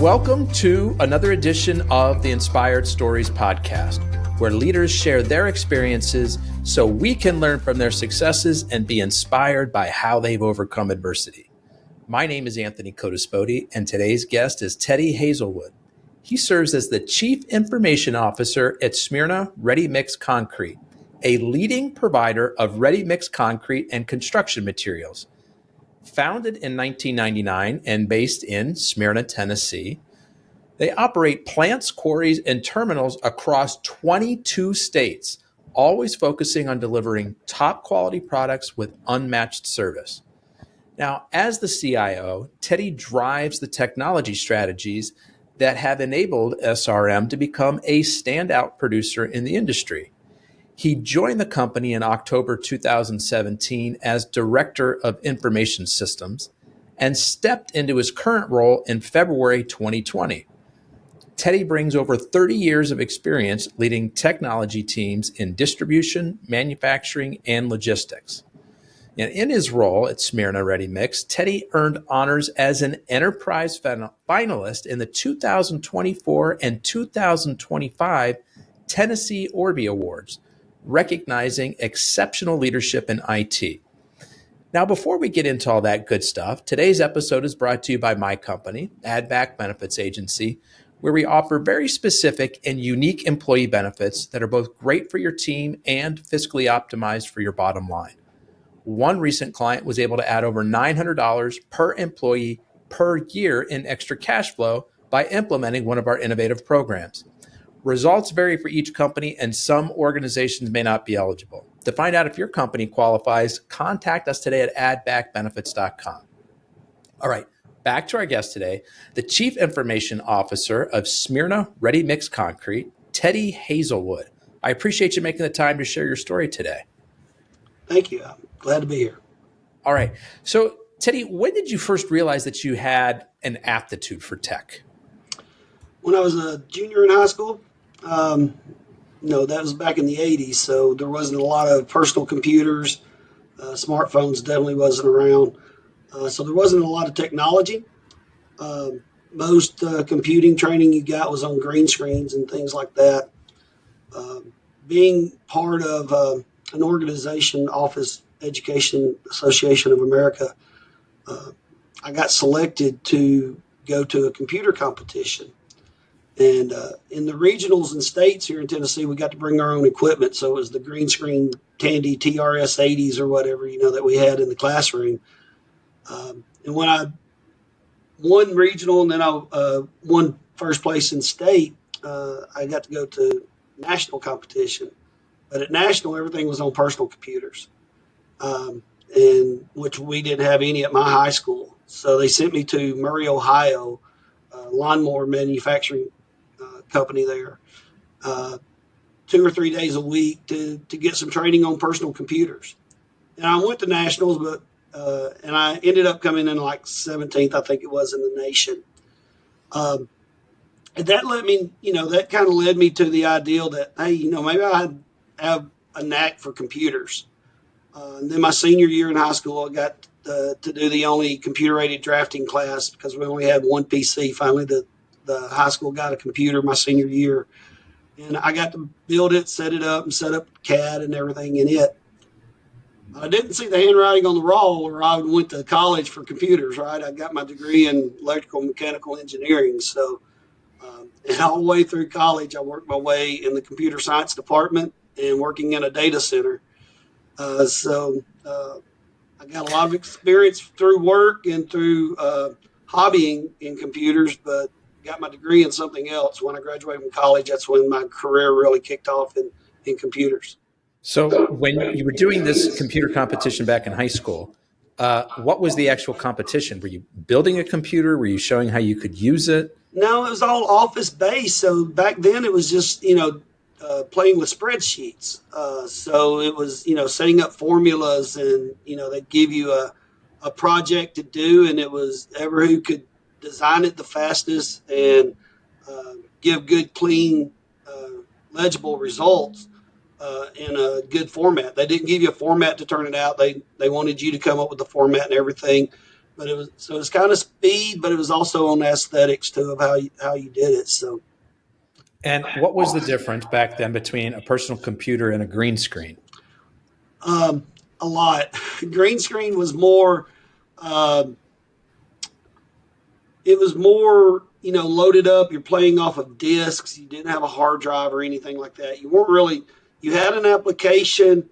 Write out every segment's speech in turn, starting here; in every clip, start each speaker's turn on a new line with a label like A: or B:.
A: Welcome to another edition of the Inspired Stories podcast, where leaders share their experiences so we can learn from their successes and be inspired by how they've overcome adversity. My name is Anthony Codispoti, and today's guest is Teddy Hazelwood. He serves as the Chief Information Officer at Smyrna Ready Mix Concrete, a leading provider of ready mix concrete and construction materials. Founded in 1999 and based in Smyrna, Tennessee, they operate plants, quarries, and terminals across 22 states, always focusing on delivering top quality products with unmatched service. Now, as the CIO, Teddy drives the technology strategies that have enabled SRM to become a standout producer in the industry. He joined the company in October 2017 as Director of Information Systems and stepped into his current role in February 2020. Teddy brings over 30 years of experience leading technology teams in distribution, manufacturing, and logistics. And in his role at Smyrna Ready Mix, Teddy earned honors as an enterprise finalist in the 2024 and 2025 Tennessee Orby Awards, recognizing exceptional leadership in IT. Now, before we get into all that good stuff, today's episode is brought to you by my company, Add Back Benefits Agency, where we offer very specific and unique employee benefits that are both great for your team and fiscally optimized for your bottom line. One recent client was able to add over $900 per employee per year in extra cash flow by implementing one of our innovative programs. Results vary for each company, and some organizations may not be eligible. To find out if your company qualifies, contact us today at addbackbenefits.com. All right, back to our guest today, the Chief Information Officer of Smyrna Ready Mix Concrete, Teddy Hazelwood. I appreciate you making the time to share your story today.
B: Thank you. I'm glad to be here.
A: All right. So, Teddy, when did you first realize that you had an aptitude for tech?
B: When I was a junior in high school, that was back in the 80s, so there wasn't a lot of personal computers. Smartphones definitely wasn't around. So there wasn't a lot of technology. Most computing training you got was on green screens and things like that. Being part of an organization, Office Education Association of America, I got selected to go to a computer competition. And in the regionals and states here in Tennessee, we got to bring our own equipment. So it was the green screen Tandy TRS 80s or whatever, that we had in the classroom. And when I won regional and then I won first place in state, I got to go to national competition. But at national, everything was on personal computers, and which we didn't have any at my high school. So they sent me to Murray, Ohio, lawnmower manufacturing company there, 2 or 3 days a week to get some training on personal computers. And I went to nationals, but and I ended up coming in like 17th, I think it was, in the nation. And that led me, that kind of led me to the ideal that, hey, maybe I have a knack for computers. And then my senior year in high school, I got to do the only computer-aided drafting class because we only had one PC. Finally, the high school got a computer my senior year, and I got to build it, set it up, and set up CAD and everything in it. I didn't see the handwriting on the wall where I went to college for computers, right? I got my degree in electrical mechanical engineering. So and all the way through college, I worked my way in the computer science department and working in a data center. So I got a lot of experience through work and through hobbying in computers, but got my degree in something else. When I graduated from college, that's when my career really kicked off in computers.
A: So when you were doing this computer competition back in high school, what was the actual competition? Were you building a computer? Were you showing how you could use it?
B: No, it was all office based. So back then it was just, playing with spreadsheets. So it was, setting up formulas and, they'd give you a project to do, and it was ever who could design it the fastest and give good, clean, legible results in a good format. They didn't give you a format to turn it out. They wanted you to come up with the format and everything. but it's kind of speed, but it was also on aesthetics too of how you did it. So,
A: And what was the difference back then between a personal computer and a green screen?
B: um, a lot. Green screen was more. Um, it was more, loaded up. You're playing off of discs. You didn't have a hard drive or anything like that. You weren't really. You had an application,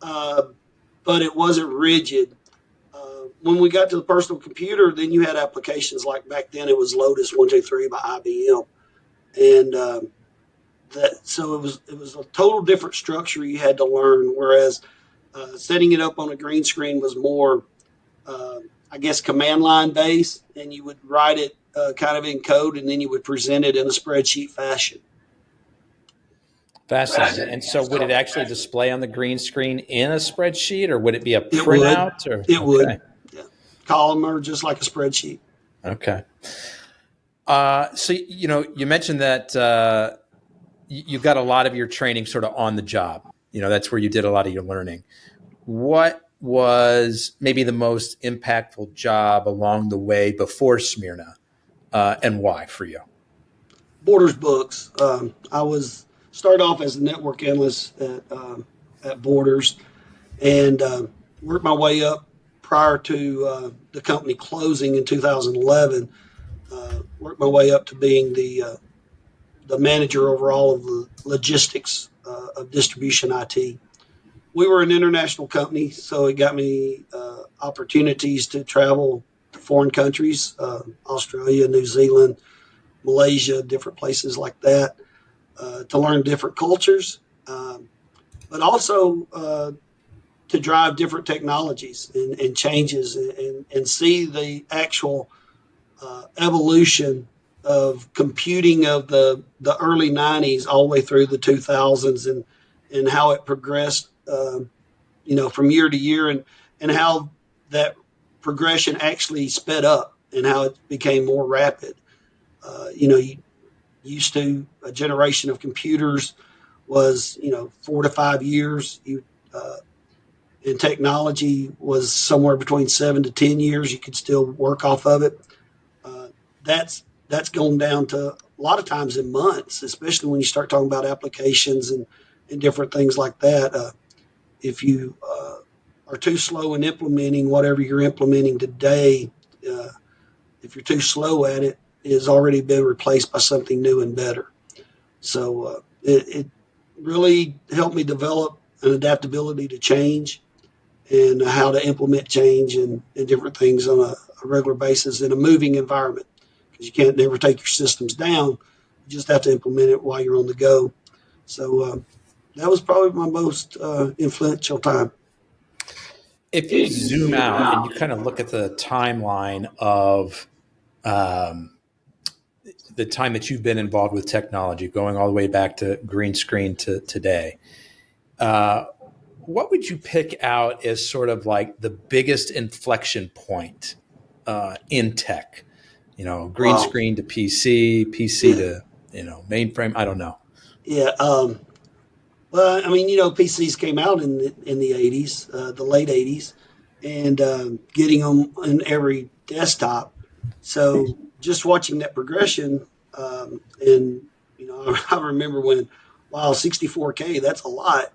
B: uh, but it wasn't rigid. When we got to the personal computer, then you had applications like back then it was Lotus 123 by IBM, and so it was a total different structure you had to learn. Whereas setting it up on a green screen was more, I guess, command line based, and you would write it kind of in code, and then you would present it in a spreadsheet fashion.
A: Fascinating. And so would it actually display on the green screen in a spreadsheet, or would it be a
B: It would,
A: printout? Or
B: it would,
A: okay.
B: yeah, columnar just like a spreadsheet.
A: Okay. So you mentioned that you got a lot of your training sort of on the job. That's where you did a lot of your learning. What was maybe the most impactful job along the way before Smyrna, and why for you?
B: Borders Books. I was started off as a network analyst at Borders, and worked my way up prior to the company closing in 2011. Worked my way up to being the manager over all of the logistics of distribution IT. We were an international company, so it got me opportunities to travel to foreign countries, Australia, New Zealand, Malaysia, different places like that, to learn different cultures, but also to drive different technologies and changes and see the actual evolution of computing of the early 90s all the way through the 2000s, and how it progressed, from year to year, and how that progression actually sped up and how it became more rapid. You used to, a generation of computers was 4 to 5 years. And technology was somewhere between 7 to 10 years. You could still work off of it. Uh, that's gone down to a lot of times in months, especially when you start talking about applications and different things like that. If you are too slow in implementing whatever you're implementing today, uh, if you're too slow at it, it has already been replaced by something new and better. So it really helped me develop an adaptability to change and how to implement change and different things on a regular basis in a moving environment, because you can't never take your systems down. You just have to implement it while you're on the go. So that was probably my most influential time.
A: If you zoom out and you kind of look at the timeline of um, the time that you've been involved with technology, going all the way back to green screen to today, uh, what would you pick out as sort of like the biggest inflection point in tech? Green
B: Wow.
A: screen to PC, PC
B: Yeah.
A: to mainframe. I don't know.
B: Yeah. Well, I mean, PCs came out in the 80s, the late 80s, and getting them in every desktop. So just watching that progression, and I remember when, wow, 64K, that's a lot.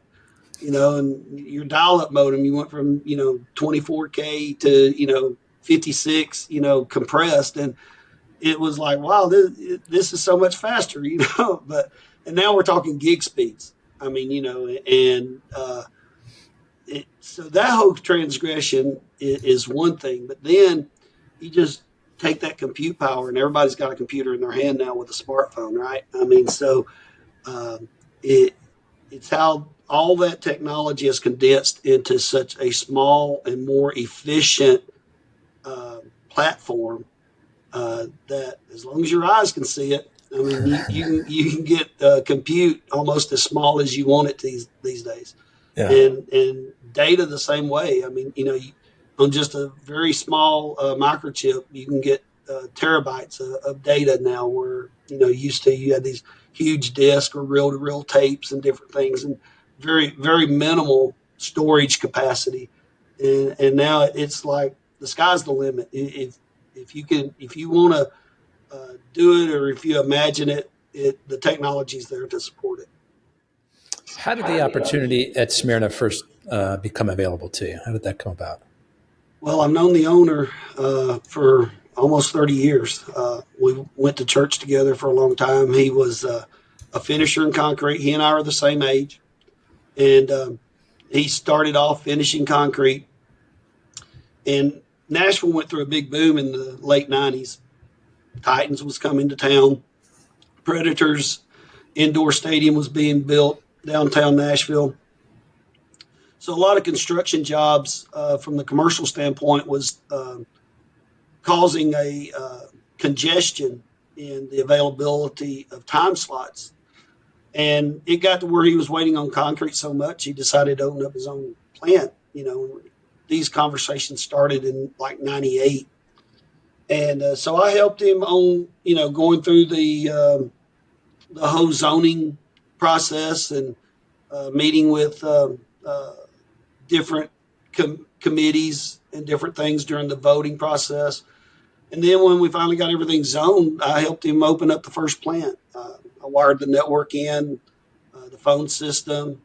B: And your dial-up modem, you went from 24K to 56, compressed, and it was like, wow, this is so much faster, but and now we're talking gig speeds. I mean, and so that whole transgression is one thing, but then you just take that compute power, and everybody's got a computer in their hand now with a smartphone, right? I mean, so um, it it's how all that technology is condensed into such a small and more efficient platform, that as long as your eyes can see it, I mean, you can get compute almost as small as you want it these days,
A: Yeah.
B: and data the same way. I mean, on just a very small microchip, you can get terabytes of data now. Where used to you had these huge disks or reel to reel tapes and different things, and very very minimal storage capacity, and now it's like the sky's the limit. If you want to do it, or if you imagine it, the technology's there to support it.
A: How did the opportunity at Smyrna first become available to you? How did that come about?
B: Well, I've known the owner for almost 30 years. We went to church together for a long time. He was a finisher in concrete. He and I are the same age. And he started off finishing concrete. And Nashville went through a big boom in the late 90s. Titans was coming to town. Predators indoor stadium was being built downtown Nashville. So a lot of construction jobs from the commercial standpoint was causing a congestion in the availability of time slots. And it got to where he was waiting on concrete so much, he decided to open up his own plant. These conversations started in like 98. And so I helped him on, going through the whole zoning process and meeting with different committees and different things during the voting process. And then when we finally got everything zoned, I helped him open up the first plant. I wired the network in, the phone system,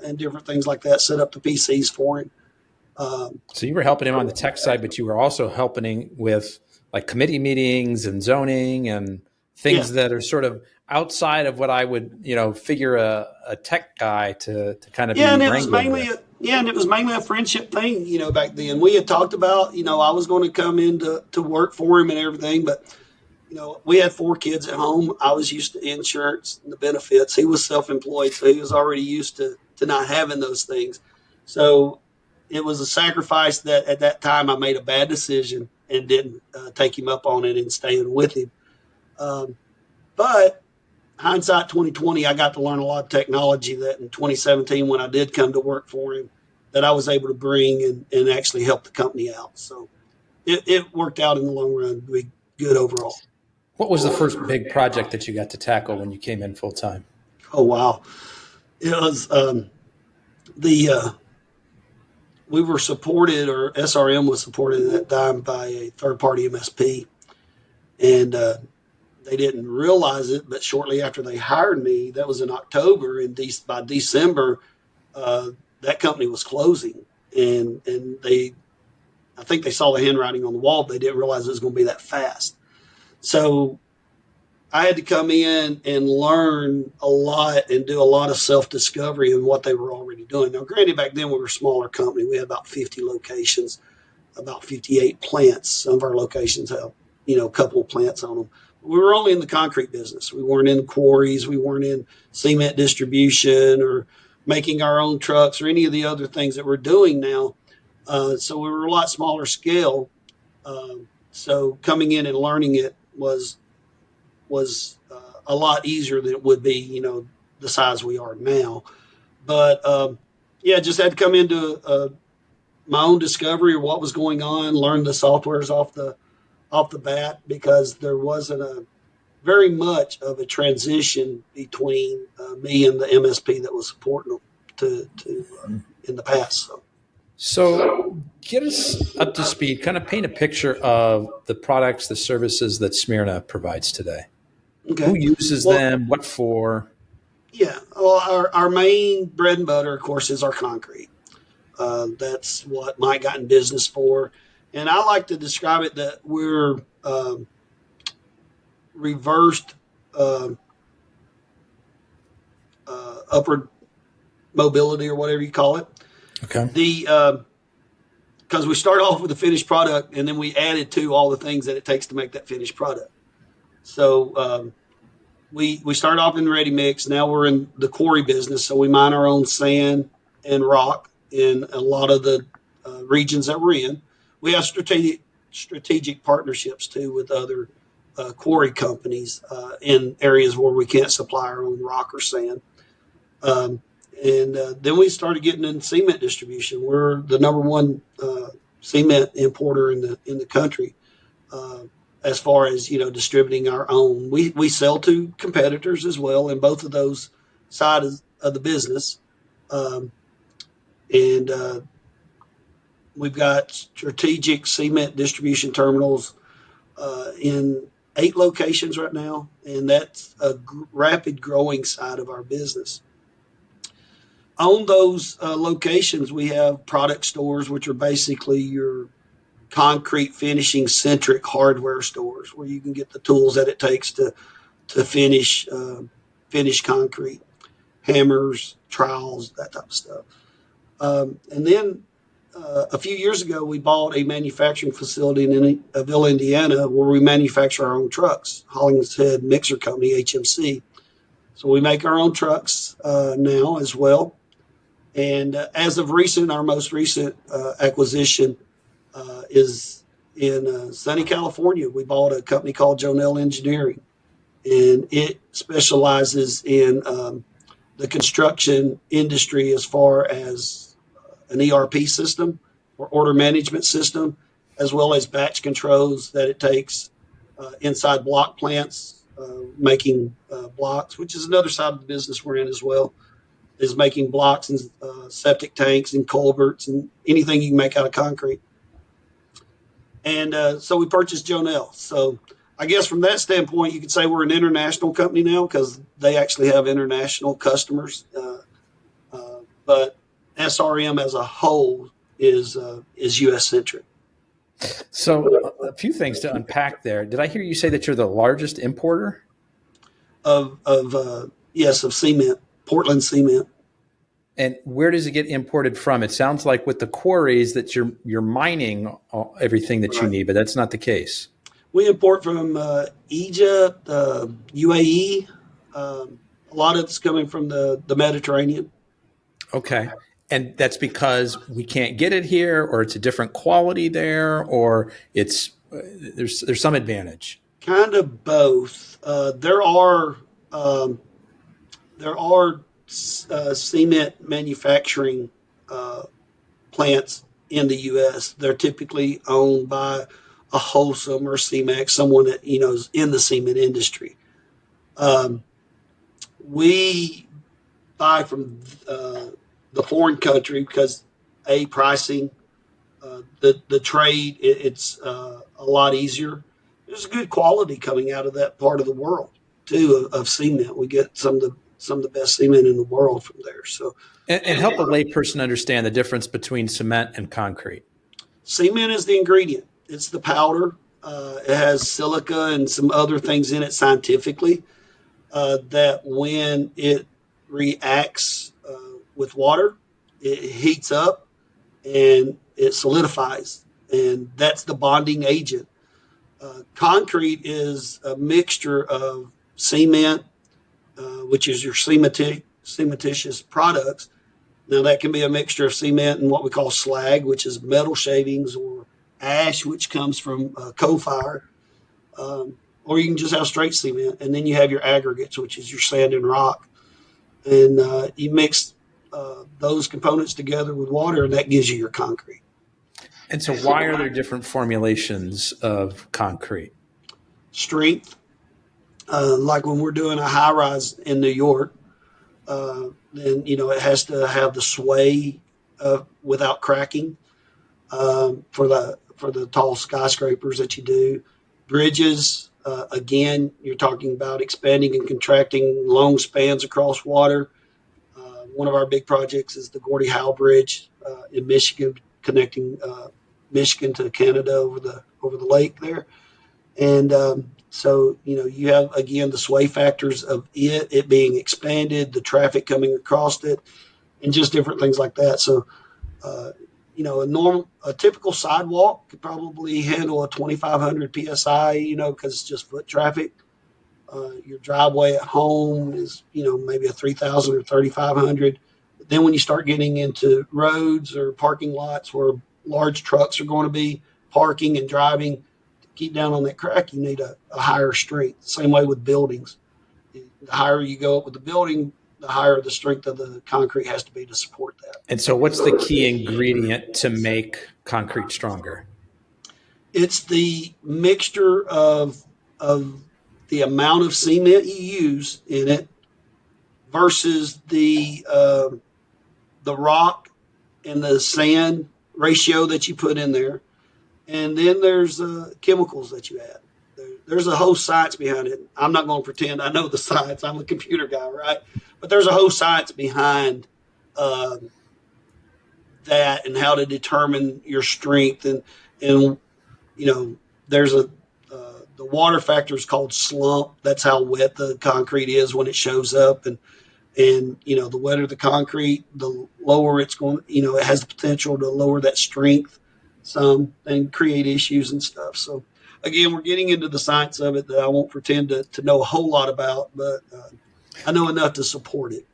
B: and different things like that, set up the PCs for him.
A: So you were helping him on the tech side, but you were also helping him with like committee meetings and zoning and
B: Yeah.
A: things that are sort of outside of what I would, figure a tech guy to kind of
B: Yeah,
A: be
B: and it was
A: wrangling
B: mainly
A: with.
B: a friendship thing, back then. We had talked about, I was going to come in to work for him and everything, but we had 4 kids at home. I was used to insurance and the benefits. He was self-employed, so he was already used to not having those things. So it was a sacrifice that at that time I made a bad decision and didn't take him up on it and staying with him. But hindsight 2020, I got to learn a lot of technology that in 2017, when I did come to work for him, that I was able to bring and actually help the company out. So it worked out in the long run to be good overall.
A: What was the first big project that you got to tackle when you came in full time?
B: Oh, wow. It was the we were supported, or SRM was supported at that time, by a third party MSP, and they didn't realize it. But shortly after they hired me, that was in October, and by December, uh, that company was closing, and I think they saw the handwriting on the wall. But they didn't realize it was going to be that fast. So I had to come in and learn a lot and do a lot of self-discovery in what they were already doing. Now, granted, back then we were a smaller company. We had about 50 locations, about 58 plants. Some of our locations have, a couple of plants on them. We were only in the concrete business. We weren't in quarries. We weren't in cement distribution or making our own trucks or any of the other things that we're doing now. So we were a lot smaller scale. So coming in and learning it was a lot easier than it would be, the size we are now. But yeah, just had to come into my own discovery of what was going on, learn the softwares off the bat, because there wasn't a very much of a transition between me and the MSP that was supporting them to in the past.
A: So get us up to speed, kind of paint a picture of the products, the services that Smyrna provides today. Who
B: Okay,
A: uses
B: well,
A: them? What for?
B: yeah, well, our main bread and butter, of course, is our concrete. That's what Mike got in business for. And I like to describe it that we're reversed uh, upward mobility, or whatever you call it.
A: Okay.
B: The Because we start off with a finished product, and then we added to all the things that it takes to make that finished product. So we started off in ready mix. Now we're in the quarry business, so we mine our own sand and rock in a lot of the regions that we're in. We have strategic partnerships too with other quarry companies in areas where we can't supply our own rock or sand. Um, and then we started getting in cement distribution. We're the number one cement importer in the country. Uh, as far as distributing our own, we sell to competitors as well in both of those sides of the business. Um, and We've got strategic cement distribution terminals in 8 locations right now, and that's a rapid growing side of our business. On those locations, we have product stores, which are basically your concrete finishing centric hardware stores, where you can get the tools that it takes to finish concrete, hammers, trowels, that type of stuff. And then a few years ago, we bought a manufacturing facility in Ville, Indiana, where we manufacture our own trucks, Hollingshead Mixer Company, HMC. So we make our own trucks now as well. And as of recent, our most recent acquisition is in sunny California. We bought a company called Jonell Engineering, and it specializes in the construction industry as far as an ERP system or order management system, as well as batch controls that it takes inside block plants, making blocks, which is another side of the business we're in as well, is making blocks and septic tanks and culverts and anything you can make out of concrete. And so we purchased Jonell. So I guess from that standpoint, you could say we're an international company now because they actually have international customers. But SRM as a whole is U.S. centric.
A: So a few things to unpack there. Did I hear you say that you're the largest importer?
B: Of cement, Portland cement.
A: And where does it get imported from? It sounds like with the quarries that you're mining everything that you need, but that's not the case.
B: We import from Egypt, UAE. A lot of it's coming from the Mediterranean.
A: Okay. And that's because we can't get it here, or it's a different quality there, or it's there's some advantage.
B: Kind of both. There are cement manufacturing plants in the U.S. They're typically owned by a Wholesome or CMAX, someone that is in the cement industry. We buy from the foreign country because pricing, the trade, it's a lot easier. There's good quality coming out of that part of the world too of cement. We get some of the best cement in the world from there. So
A: and help a layperson understand the difference between cement and concrete.
B: Cement is the ingredient. It's the powder. It has silica and some other things in it scientifically that when it reacts with water, it heats up and it solidifies. And that's the bonding agent. Concrete is a mixture of cement, which is your cementitious products. Now, that can be a mixture of cement and what we call slag, which is metal shavings, or ash, which comes from coal fire. Or you can just have straight cement. And then you have your aggregates, which is your sand and rock. And you mix those components together with water, and that gives you your concrete.
A: And so why are there different formulations of concrete?
B: Strength. Like when we're doing a high rise in New York, then it has to have the sway without cracking for the tall skyscrapers that you do. Bridges, again, you're talking about expanding and contracting long spans across water. One of our big projects is the Gordie Howe Bridge in Michigan, connecting Michigan to Canada over the lake there. And so, you have, again, the sway factors of it being expanded, the traffic coming across it, and just different things like that. So, a typical sidewalk could probably handle a 2,500 PSI, because it's just foot traffic. Your driveway at home is, maybe a 3,000 or 3,500. But then when you start getting into roads or parking lots where large trucks are going to be parking and driving, keep down on that crack, you need a higher strength. Same way with buildings. The higher you go up with the building, the higher the strength of the concrete has to be to support that.
A: And so what's the key ingredient to make concrete stronger?
B: It's the mixture of the amount of cement you use in it versus the rock and the sand ratio that you put in there, and then there's chemicals that you add. There's a whole science behind it. I'm not going to pretend I know the science. I'm a computer guy, right? But there's a whole science behind um, that and how to determine your strength and you know there's a the water factor is called slump. That's how wet the concrete is when it shows up, and the wetter the concrete, the lower it's going. It has the potential to lower that strength some and create issues and stuff. So again, we're getting into the science of it that I won't pretend to know a whole lot about, but I know enough to support it.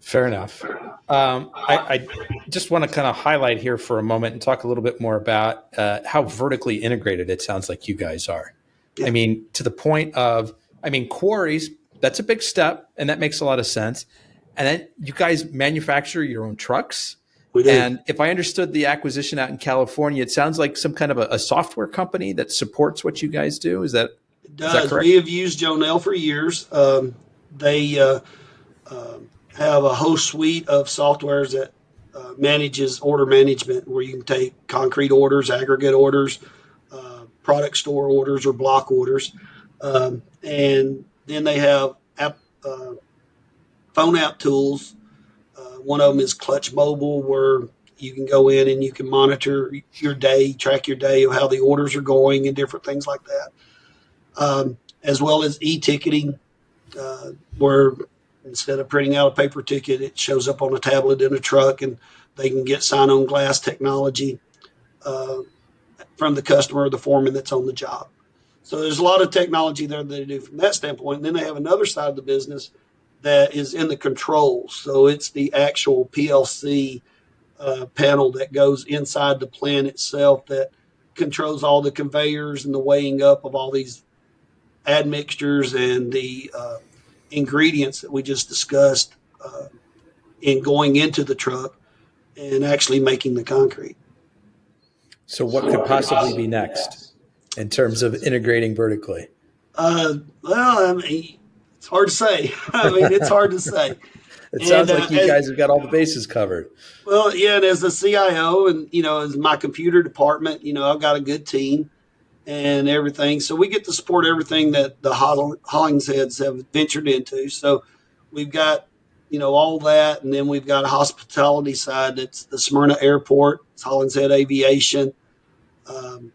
A: Fair enough. I just want to kind of highlight here for a moment and talk a little bit more about how vertically integrated it sounds like you guys are. I
B: Yeah,
A: mean, to the point of, quarries, that's a big step, and that makes a lot of sense. And then you guys manufacture your own trucks.
B: we do.
A: And if I understood the acquisition out in California, it sounds like some kind of a software company that supports what you guys do.
B: It
A: Is that
B: does. We
A: correct?
B: have used Jonell for years. They have a whole suite of softwares that manages order management, where you can take concrete orders, aggregate orders, product store orders, or block orders. And then they have phone app tools. One of them is Clutch Mobile, where you can go in and you can monitor your day, track your day of how the orders are going, and different things like that. As well as e-ticketing, where instead of printing out a paper ticket, it shows up on a tablet in a truck, and they can get sign-on glass technology uh, from the customer or the foreman that's on the job. So there's a lot of technology there that they do from that standpoint. And then they have another side of the business that is in the controls. So it's the actual PLC panel that goes inside the plant itself that controls all the conveyors and the weighing up of all these admixtures and the ingredients that we just discussed in going into the truck and actually making the concrete.
A: So, what could possibly be next in terms of integrating vertically?
B: Well, I mean, it's hard to say. I mean, it's hard to say.
A: It
B: And
A: sounds like you guys have got all the bases covered.
B: well, yeah, and as a CIO, and as my computer department, I've got a good team and everything. So we get to support everything that the Hollingsheads have ventured into. So we've got, all that. And then we've got a hospitality side that's the Smyrna Airport, it's Hollingshead Aviation.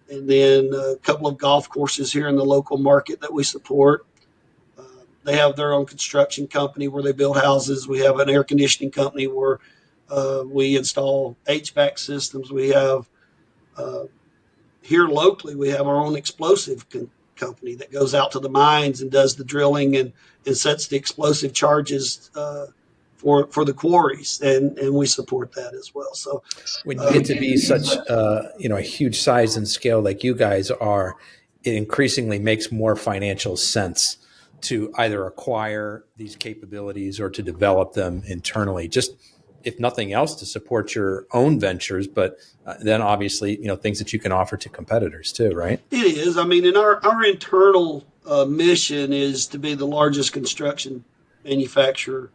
B: And then a couple of golf courses here in the local market that we support. Uh, they have their own construction company where they build houses. We have an air conditioning company where we install HVAC systems. We have uh, here locally, we have our own explosive company that goes out to the mines and does the drilling and sets the explosive charges for the quarries, and we support that as well. So
A: When you get to be such a huge size and scale like you guys are, it increasingly makes more financial sense to either acquire these capabilities or to develop them internally. Just if nothing else, to support your own ventures, but then obviously things that you can offer to competitors too, right?
B: it is. I mean, and our internal mission is to be the largest construction manufacturer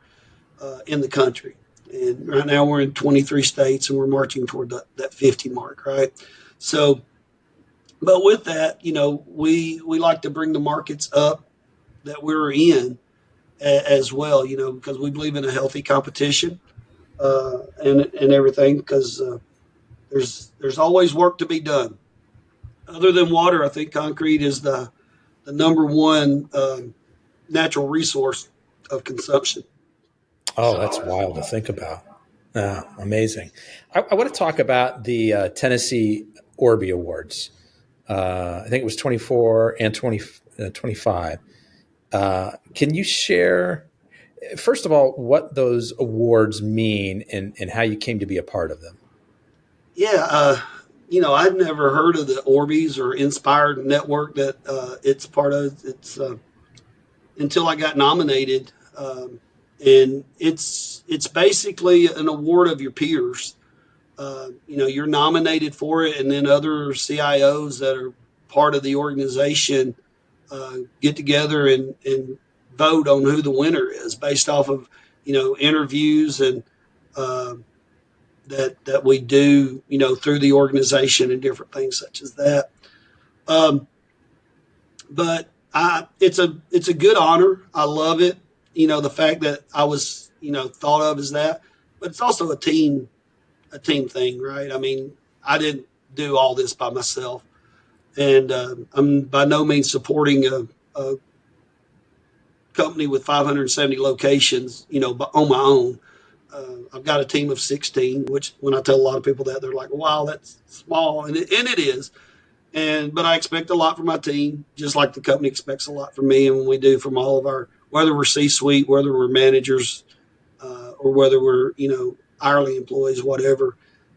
B: in the country. And right now we're in 23 states and we're marching toward that 50 mark, right? So, but with that, we like to bring the markets up that we're in as well, because we believe in a healthy competition and everything, because there's always work to be done. Other than water, I think concrete is the number one natural resource of consumption.
A: Oh, that's wild to think about. Amazing. I want to talk about the Tennessee Orby Awards. I think it was 24 and 25. Can you share, first of all, what those awards mean and how you came to be a part of them?
B: Yeah, I'd never heard of the Orbeez or Inspired Network that it's part of. It's until I got nominated, and it's basically an award of your peers. You're nominated for it, and then other CIOs that are part of the organization get together and vote on who the winner is based off of interviews and uh, that we do, through the organization and different things such as that. Um, but it's a good honor. I love it. The fact that I was, thought of as that, but it's also a team thing, right? I mean, I didn't do all this by myself, and I'm by no means supporting a company with 570 locations, on my own. I've got a team of 16, which when I tell a lot of people that, they're like, "Wow, that's small," and it is. But I expect a lot from my team, just like the company expects a lot from me, and when we do from all of our, whether we're C-suite, whether we're managers, or whether we're hourly employees, whatever.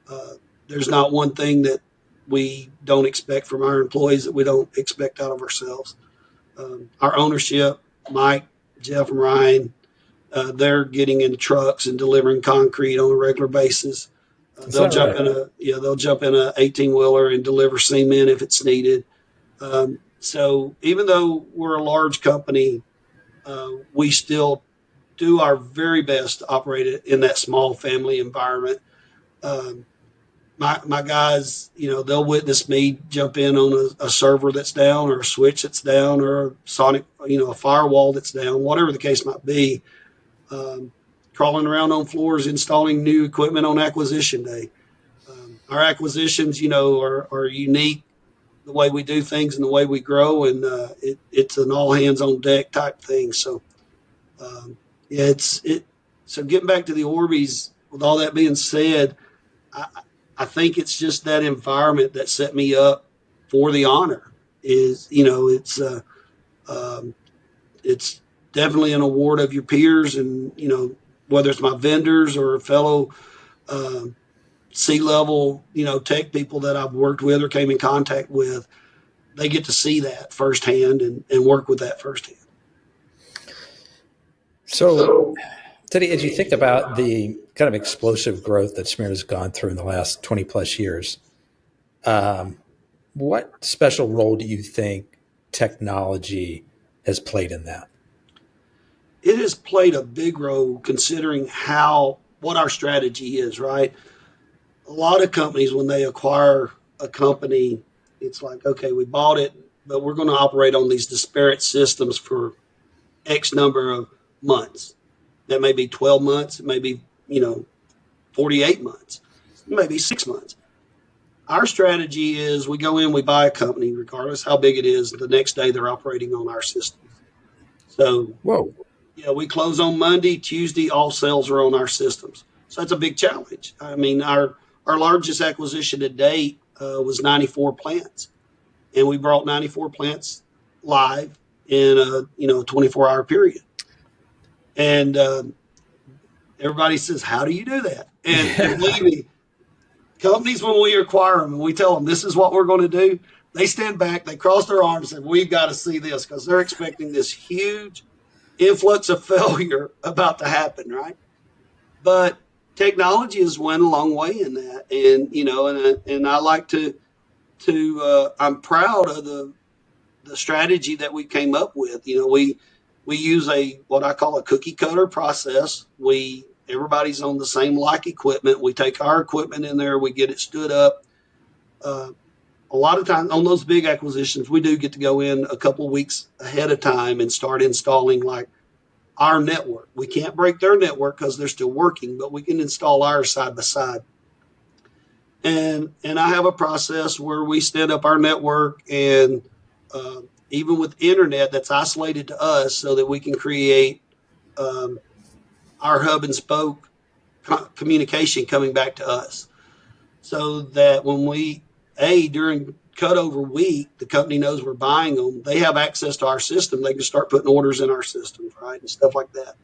B: Uh, there's not one thing that we don't expect from our employees that we don't expect out of ourselves. Our ownership, Mike, Jeff, and Ryan, they're getting in trucks and delivering concrete on a regular basis.
A: Is that right?
B: They'll jump in a 18-wheeler and deliver cement if it's needed. So even though we're a large company, we still do our very best to operate it in that small family environment. Um, my guys, they'll witness me jump in on a server that's down, or a switch that's down, or a sonic, a firewall that's down, whatever the case might be. Um, Crawling around on floors, installing new equipment on acquisition day. Our acquisitions, are unique, the way we do things and the way we grow, and it's an all hands on deck type thing. So um, yeah, it's it. So getting back to the Orbeez, with all that being said, I, I think it's just that environment that set me up for the honor. Is um, it's definitely an award of your peers, and whether it's my vendors or fellow um, C-level tech people that I've worked with or came in contact with, they get to see that firsthand and work with that firsthand.
A: So, Teddy, as you think about the kind of explosive growth that Smyrna's gone through in the last 20 plus years, um, what special role do you think technology has played in that?
B: It has played a big role considering what our strategy is, right? A lot of companies, when they acquire a company, it's like, okay, we bought it, but we're going to operate on these disparate systems for X number of months. That may be 12 months, it may be, 48 months, maybe 6 months. Our strategy is we go in, we buy a company, regardless how big it is, the next day they're operating on our systems. So,
A: Whoa.
B: yeah, we close on Monday, Tuesday, all sales are on our systems. So that's a big challenge. I mean, our largest acquisition to date was 94 plants, and we brought 94 plants live in a 24-hour period. And everybody says, "How do you do that?" And believe me, companies, when we acquire them and we tell them this is what we're going to do, they stand back, they cross their arms, and we've got to see this, because they're expecting this huge influx of failure about to happen, right? But technology has went a long way in that, and and I like to I'm proud of the strategy that we came up with. We use a what I call a cookie cutter process. We Everybody's on the same like equipment. We take our equipment in there, we get it stood up. Uh, a lot of times on those big acquisitions, we do get to go in a couple of weeks ahead of time and start installing like our network. We can't break their network because they're still working, but we can install ours side by side. And I have a process where we stand up our network, and even with internet that's isolated to us, so that we can create um, our hub and spoke communication coming back to us, so that when during cutover week, the company knows we're buying them. They have access to our system. They can start putting orders in our systems, right, and stuff like that.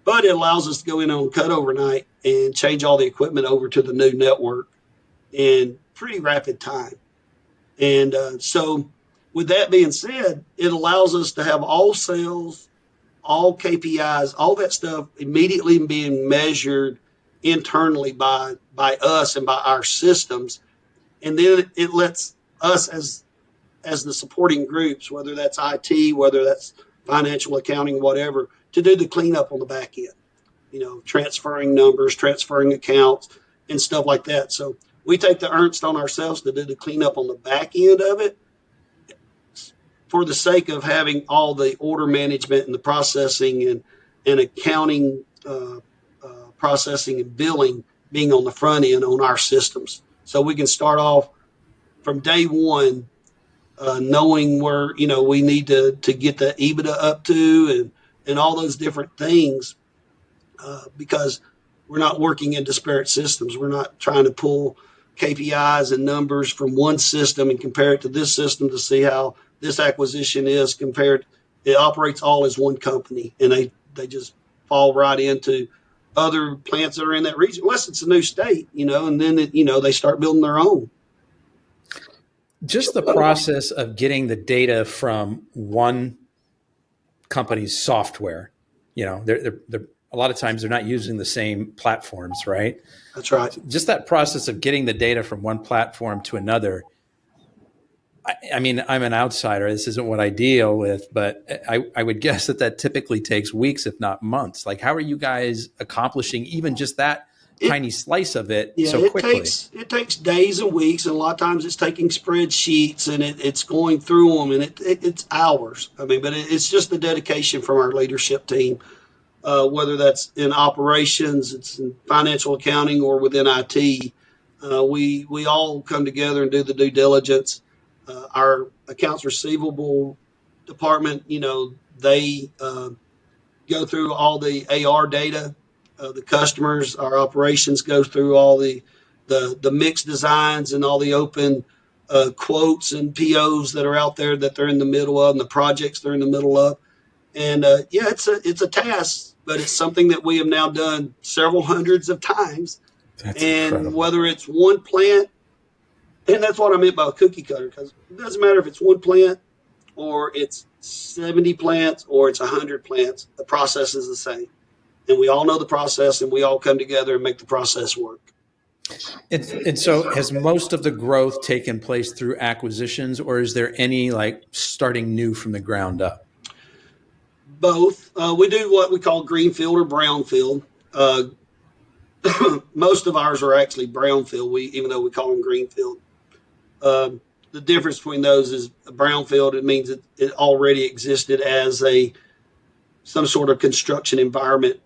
B: But it allows us to go in on cutover night and change all the equipment over to the new network in pretty rapid time. And so, with that being said, it allows us to have all sales, all KPIs, all that stuff immediately being measured internally by us and by our systems. And then it lets us as the supporting groups, whether that's IT, whether that's financial accounting, whatever, to do the cleanup on the back end. Transferring numbers, transferring accounts, and stuff like that. So we take the ernst on ourselves to do the cleanup on the back end of it for the sake of having all the order management and the processing and accounting processing and billing being on the front end on our systems. So we can start off from day one knowing where we need to get the EBITDA up to and all those different things because we're not working in disparate systems. We're not trying to pull KPIs and numbers from one system and compare it to this system to see how this acquisition is compared. It operates all as one company, and they just fall right into other plants that are in that region, unless it's a new state, and then they start building their own.
A: Just the process of getting the data from one company's software, they're a lot of times they're not using the same platforms, right?
B: That's right.
A: So just that process of getting the data from one platform to another. I mean, I'm an outsider. This isn't what I deal with, but I would guess that typically takes weeks, if not months. Like, how are you guys accomplishing even just that tiny slice of it so quickly?
B: It takes days and weeks, and a lot of times it's taking spreadsheets and it's going through them, and it's hours. I mean, but it's just the dedication from our leadership team, whether that's in operations, it's in financial accounting, or within IT. We all come together and do the due diligence. Our accounts receivable department, they go through all the AR data. The customers, our operations go through all the mix designs and all the open quotes and POs that are out there that they're in the middle of, and the projects they're in the middle of. And it's a task, but it's something that we have now done several hundreds of times.
A: That's
B: and
A: incredible.
B: Whether it's one plant, and that's what I meant by a cookie cutter, because it doesn't matter if it's one plant or it's 70 plants or it's 100 plants, the process is the same. And we all know the process, and we all come together and make the process work.
A: And so has most of the growth taken place through acquisitions, or is there any like starting new from the ground up?
B: Both. We do what we call greenfield or brownfield. Most of ours are actually brownfield, even though we call them greenfield. The difference between those is a brownfield, it means it already existed as some sort of construction environment,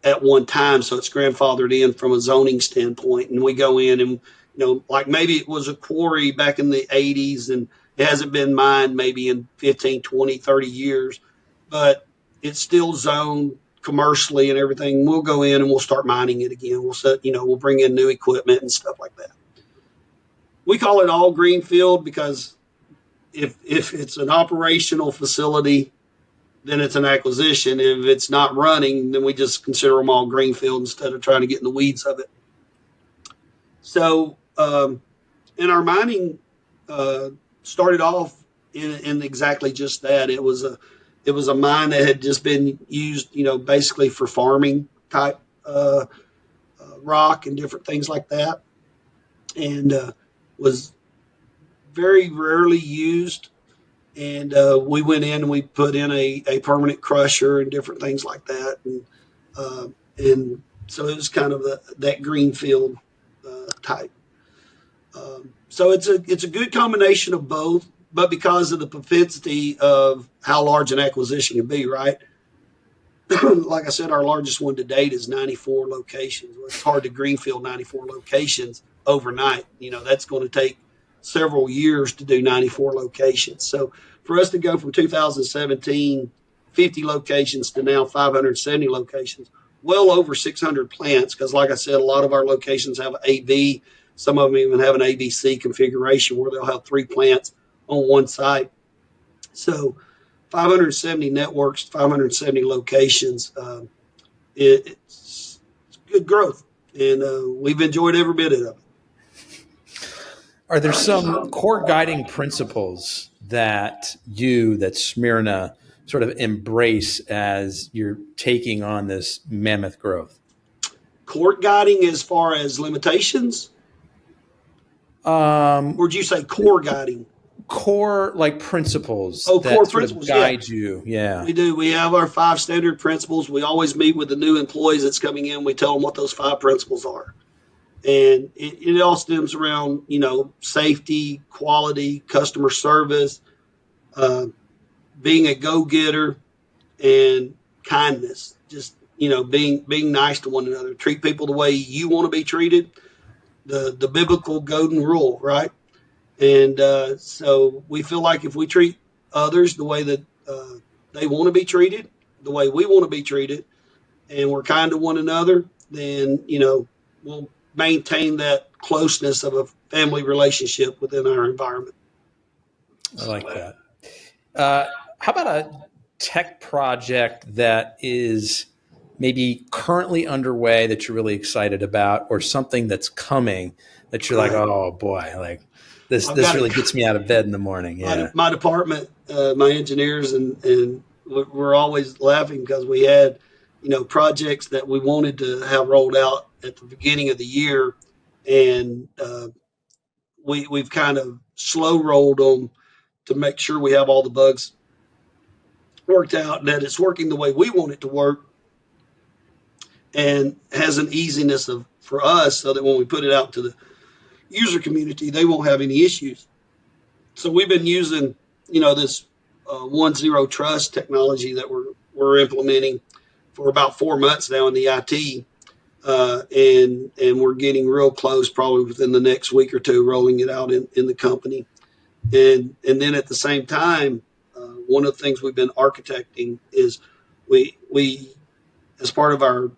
B: at one time. So it's grandfathered in from a zoning standpoint. And we go in and, like maybe it was a quarry back in the 80s and it hasn't been mined maybe in 15, 20, 30 years, but it's still zoned commercially and everything. We'll go in and we'll start mining it again. We'll bring in new equipment and stuff like that. We call it all greenfield because if it's an operational facility, then it's an acquisition. If it's not running, then we just consider them all greenfield instead of trying to get in the weeds of it. So, and our mining started off in exactly just that. It was a mine that had just been used, basically for farming type rock and different things like that, and was very rarely used. And we went in and we put in a permanent crusher and different things like that. And so it was kind of that greenfield type. So it's a good combination of both, but because of the propensity of how large an acquisition can be, right? Like I said, our largest one to date is 94 locations. Well, it's hard to greenfield 94 locations overnight. That's going to take several years to do 94 locations. So for us to go from 2017, 50 locations to now 570 locations, well over 600 plants, because like I said, a lot of our locations have AB. Some of them even have an ABC configuration where they'll have 3 plants on one site. So 570 networks, 570 locations. It's good growth, and we've enjoyed every bit of it.
A: Are there some core guiding principles that Smyrna sort of embrace as you're taking on this mammoth growth?
B: Core guiding as far as limitations? Or would you say core guiding?
A: Core like principles
B: that
A: core sort principles, of guide you. Yeah.
B: We do. We have our 5 standard principles. We always meet with the new employees that's coming in. We tell them what those 5 principles are. And it all stems around, safety, quality, customer service, uh, being a go-getter, and kindness. Just, being nice to one another. Treat people the way you want to be treated. The biblical golden rule, right? And so we feel like if we treat others the way that they want to be treated, the way we want to be treated, and we're kind to one another, then, we'll maintain that closeness of a family relationship within our environment.
A: I like that. How about a tech project that is maybe currently underway that you're really excited about, or something that's coming that you're like,
B: Right.
A: oh boy, like this
B: I've
A: this
B: got
A: really
B: it.
A: gets me out of bed in the morning. Yeah.
B: My department, my engineers, and we're always laughing because we had, projects that we wanted to have rolled out at the beginning of the year, and we've kind of slow rolled them to make sure we have all the bugs worked out and that it's working the way we want it to work, and has an easiness of for us so that when we put it out to the user community, they won't have any issues. So we've been using, this 1 Zero Trust technology that we're implementing for about 4 months now in the IT, and we're getting real close, probably within the next week or two, rolling it out in the company. And then at the same time, one of the things we've been architecting is we as part of our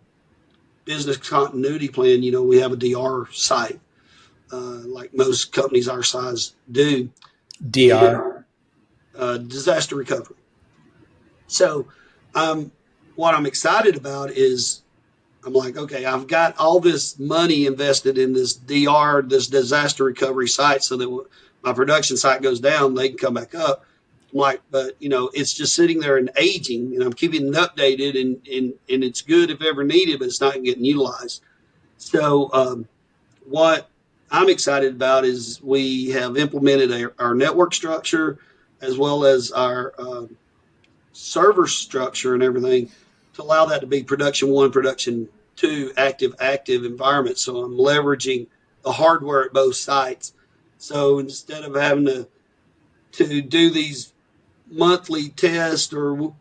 B: business continuity plan, we have a DR site, like most companies our size do, and
A: DR.
B: disaster recovery. So, um, what I'm excited about is I'm like, okay, I've got all this money invested in this DR, this disaster recovery site, so that when my production site goes down, they can come back up. I'm like, but it's just sitting there and aging, and I'm keeping it updated, and it's good if ever needed, but it's not getting utilized. So, what I'm excited about is we have implemented our network structure as well as our server structure and everything to allow that to be production one, production two, active environment. So I'm leveraging the hardware at both sites. So instead of having to do these monthly tests or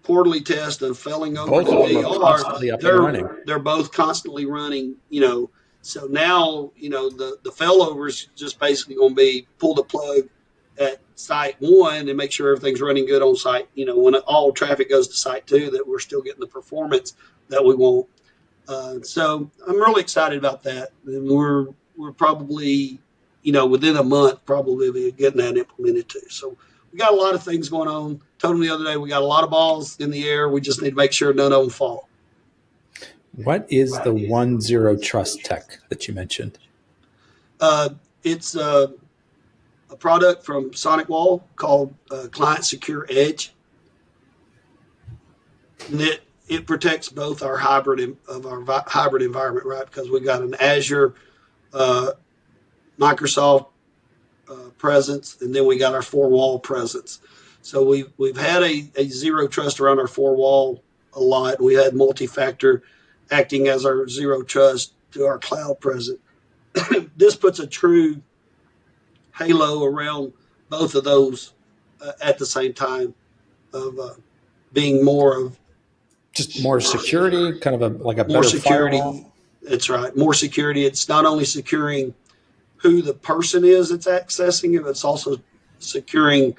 B: quarterly tests of failing over
A: Both
B: to
A: of them are
B: DR,
A: constantly up and running.
B: they're both constantly running. So now the failover is just basically going to be pull the plug at site one and make sure everything's running good on site. When all traffic goes to site two, that we're still getting the performance that we want. So I'm really excited about that, and we're probably within a month probably be getting that implemented too. So we got a lot of things going on. Told them the other day we got a lot of balls in the air. We just need to make sure none of them fall.
A: What is the 1 Zero Trust tech that you mentioned?
B: It's a product from Sonic Wall called Client Secure Edge, and it protects both our hybrid environment, right? Because we got an Azure, uh, Microsoft presence, and then we got our four wall presence. So we've had a zero trust around our four wall a lot. We had multi-factor acting as our zero trust to our cloud presence. This puts a true halo around both of those at the same time of being
A: Just more security, kind of like a
B: more
A: better
B: security.
A: firewall.
B: That's right, more security. It's not only securing who the person is that's accessing it, but it's also securing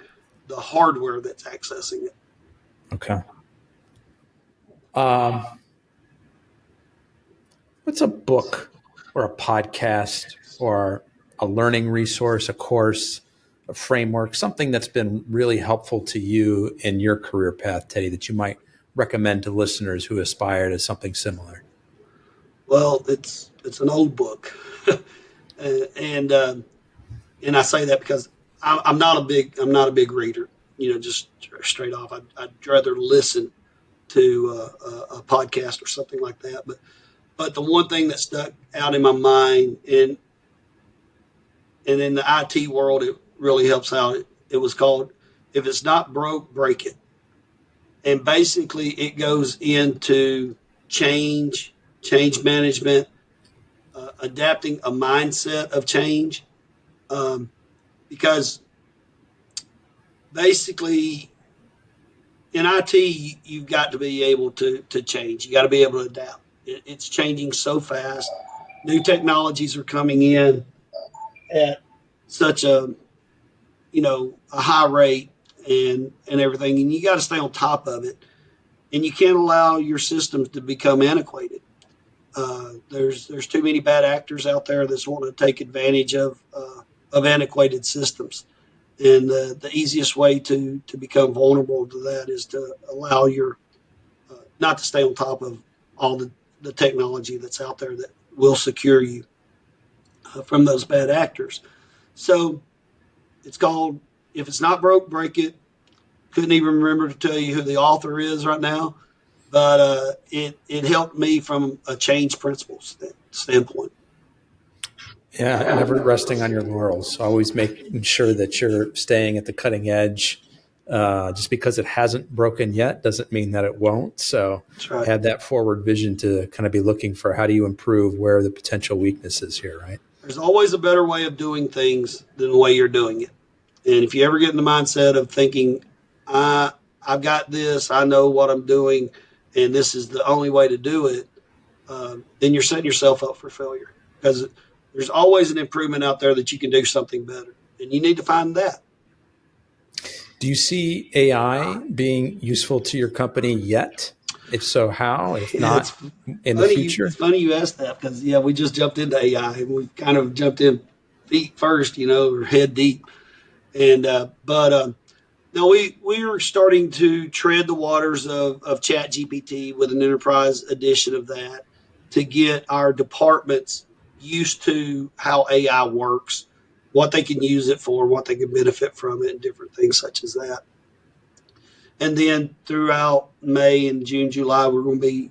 B: the hardware that's accessing it.
A: Okay. Um, what's a book or a podcast or a learning resource, a course, a framework, something that's been really helpful to you in your career path, Teddy, that you might recommend to listeners who aspire to something similar?
B: Well, it's an old book, and and I say that because I'm not a big reader. Just straight off, I'd rather listen to a podcast or something like that. But the one thing that stuck out in my mind, and in the IT world, it really helps out. It was called "If It's Not Broke, Break It," and basically it goes into change management, adapting a mindset of change, um, because basically in IT, you've got to be able to change. You got to be able to adapt. It's changing so fast. New technologies are coming in at such a high rate and everything, and you got to stay on top of it. And you can't allow your systems to become antiquated. There's too many bad actors out there that want to take advantage of antiquated systems. And the easiest way to become vulnerable to that is to allow your not to stay on top of all the technology that's out there that will secure you from those bad actors. So it's called If It's Not Broke, Break It. Couldn't even remember to tell you who the author is right now, but it helped me from a change principles standpoint.
A: Yeah, never resting on your laurels. Always making sure that you're staying at the cutting edge. Just because it hasn't broken yet doesn't mean that it won't. So
B: That's right.
A: have that forward vision to kind of be looking for how do you improve, where are the potential weaknesses here, right?
B: There's always a better way of doing things than the way you're doing it. And if you ever get in the mindset of thinking, I I've got this, I know what I'm doing, and this is the only way to do it, then you're setting yourself up for failure because there's always an improvement out there that you can do something better, and you need to find that.
A: Do you see AI being useful to your company yet? If so, how? If
B: Yeah,
A: not, in the
B: it's
A: future?
B: funny you asked that because yeah, we just jumped into AI and we kind of jumped in feet first, or head deep, and but no, we are starting to tread the waters of Chat GPT with an enterprise edition of that to get our departments used to how AI works, what they can use it for, what they can benefit from it, and different things such as that. And then throughout May and June, July, we're going to be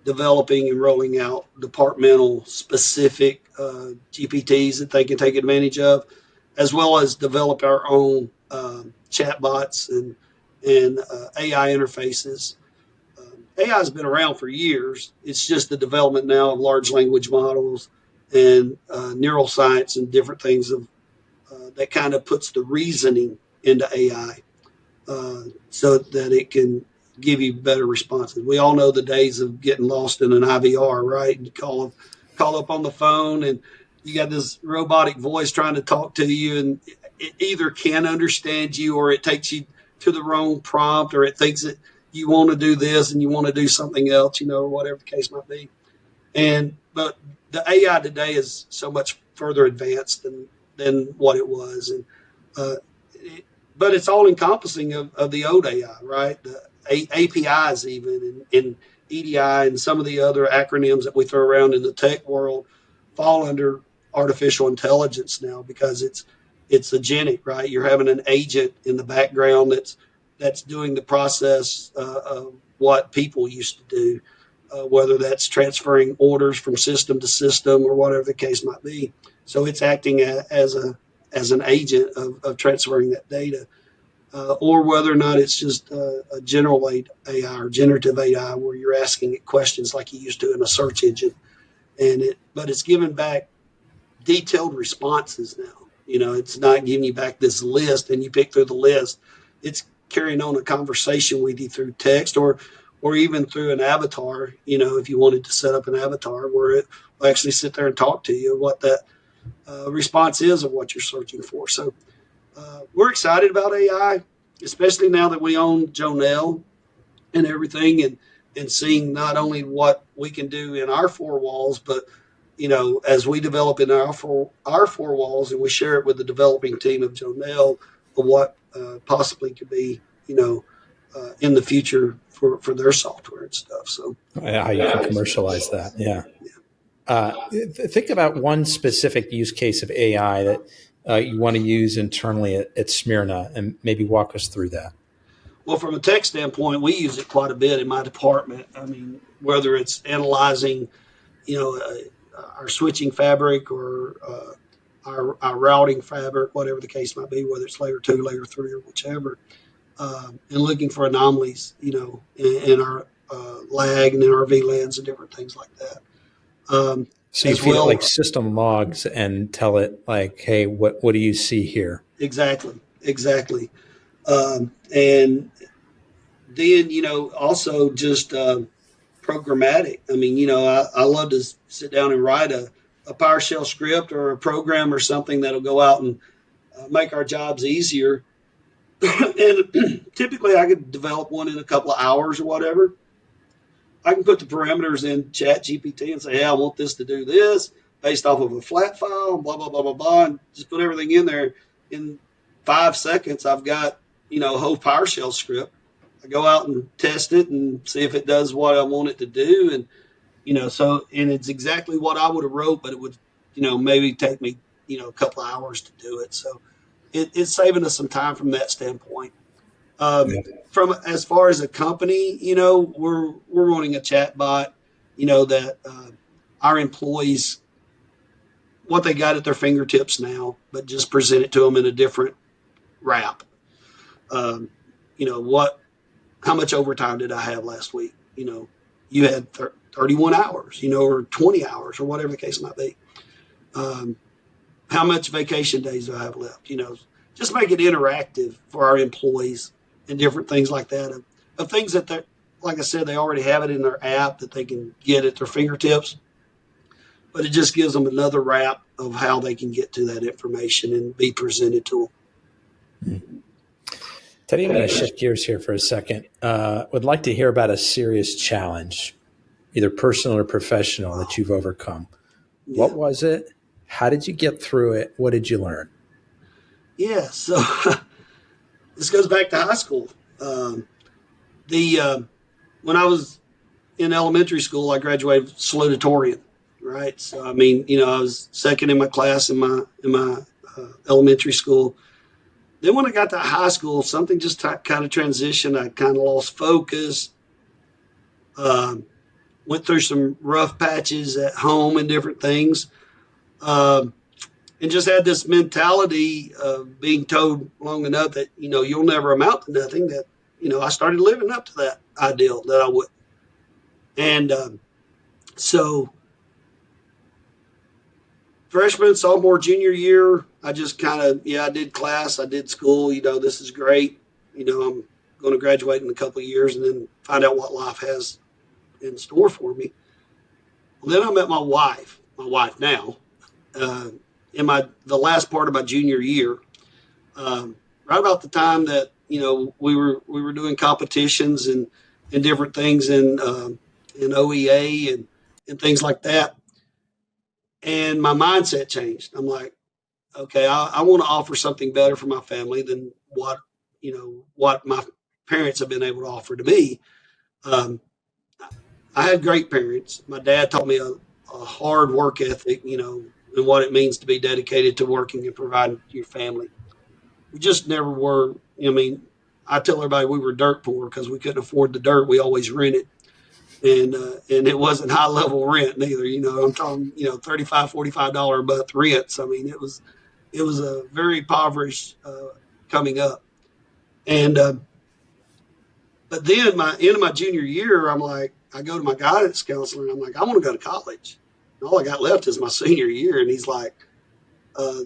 B: developing and rolling out departmental specific GPTs that they can take advantage of, as well as develop our own chatbots and AI interfaces. AI has been around for years. It's just the development now of large language models and neuroscience and different things that kind of puts the reasoning into AI so that it can give you better responses. We all know the days of getting lost in an IVR, right? And call up on the phone, and you got this robotic voice trying to talk to you, and it either can understand you, or it takes you to the wrong prompt, or it thinks that you want to do this and you want to do something else, or whatever the case might be. But the AI today is so much further advanced than what it was, and uh, it, but it's all encompassing of the old AI, right? The APIs even and EDI and some of the other acronyms that we throw around in the tech world fall under artificial intelligence now because it's agentic, right? You're having an agent in the background that's doing the process of what people used to do, whether that's transferring orders from system to system or whatever the case might be. So it's acting as an agent of transferring that data, or whether or not it's just a general AI or generative AI where you're asking it questions like you used to in a search engine, but it's giving back detailed responses now. It's not giving you back this list and you pick through the list. It's carrying on a conversation with you through text or even through an avatar. If you wanted to set up an avatar where it will actually sit there and talk to you what that response is of what you're searching for. So we're excited about AI, especially now that we own Jonelle and everything, and seeing not only what we can do in our four walls, but as we develop in our four walls and we share it with the developing team of Jonelle of what possibly could be, in the future for their software and stuff. So
A: How you can commercialize that. Yeah. Think about one specific use case of AI that you want to use internally at Smyrna and maybe walk us through that.
B: well, from a tech standpoint, we use it quite a bit in my department. I mean, whether it's analyzing, our switching fabric or our routing fabric, whatever the case might be, whether it's layer two, layer three, or whichever, and looking for anomalies, in our lag and in our VLANs and different things like that.
A: So you
B: as
A: feed it like
B: well.
A: system logs and tell it like, hey, what do you see here?
B: Exactly, exactly. And then, also just programmatic. I mean, I love to sit down and write a PowerShell script or a program or something that'll go out and make our jobs easier. And typically I could develop one in a couple of hours or whatever. I can put the parameters in Chat GPT and say, hey, I want this to do this based off of a flat file, blah, blah, blah, blah, blah, and just put everything in there. In 5 seconds, I've got, a whole PowerShell script. I go out and test it and see if it does what I want it to do. And, and it's exactly what I would have wrote, but it would, maybe take me, a couple of hours to do it. So it's saving us some time from that standpoint. Um,
A: Yeah.
B: from as far as a company, we're running a chat bot, that our employees what they got at their fingertips now, but just present it to them in a different wrap. Um, what? How much overtime did I have last week? You had 31 hours, or 20 hours, or whatever the case might be. Um, how much vacation days do I have left? Just make it interactive for our employees and different things like that of things that they're, like I said, they already have it in their app that they can get at their fingertips, but it just gives them another wrap of how they can get to that information and be presented to
A: Teddy, I'm going to shift gears here for a second. Would like to hear about a serious challenge, either personal or professional, that you've overcome.
B: them.
A: What
B: Yeah.
A: was it? How did you get through it? What did you learn?
B: Yeah. So this goes back to high school. The When I was in elementary school, I graduated salutatorian, right? So I mean, I was second in my class in my elementary school. Then when I got to high school, something just kind of transitioned. I kind of lost focus. Um, Went through some rough patches at home and different things, um, and just had this mentality of being told long enough that you'll never amount to nothing. That I started living up to that ideal that I would, and so freshman, sophomore, junior year, I just kind of, I did class, I did school. This is great. I'm going to graduate in a couple of years and then find out what life has in store for me. Well, then I met my wife now, uh, in the last part of my junior year, right about the time that we were doing competitions and different things in OEA and things like that, and my mindset changed. I'm like, okay, I want to offer something better for my family than what my parents have been able to offer to me. Um, I had great parents. My dad taught me a hard work ethic, and what it means to be dedicated to working and providing for your family. We just never were. I mean, I tell everybody we were dirt poor because we couldn't afford the dirt. We always rented, and it wasn't high level rent neither. I'm talking $35-$45 a month rents. I mean, it was a very impoverished coming up. And but then my end of my junior year, I'm like, I go to my guidance counselor and I'm like, I want to go to college. And all I got left is my senior year, and he's like, uh,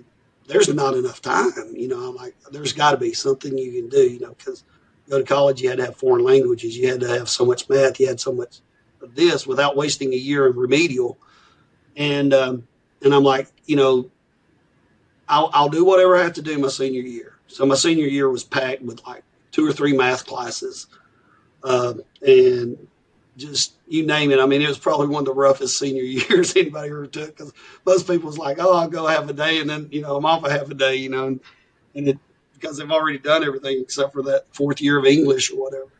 B: "There's not enough time." I'm like, "There's got to be something you can do." Because go to college, you had to have foreign languages, you had to have so much math, you had so much of this without wasting a year of remedial. And I'm like, I'll do whatever I have to do my senior year. So my senior year was packed with like 2 or 3 math classes, and just you name it. I mean, it was probably one of the roughest senior years anybody ever took because most people was like, "Oh, I'll go half a day, and then I'm off a half a day," and it because they've already done everything except for that fourth year of English or whatever.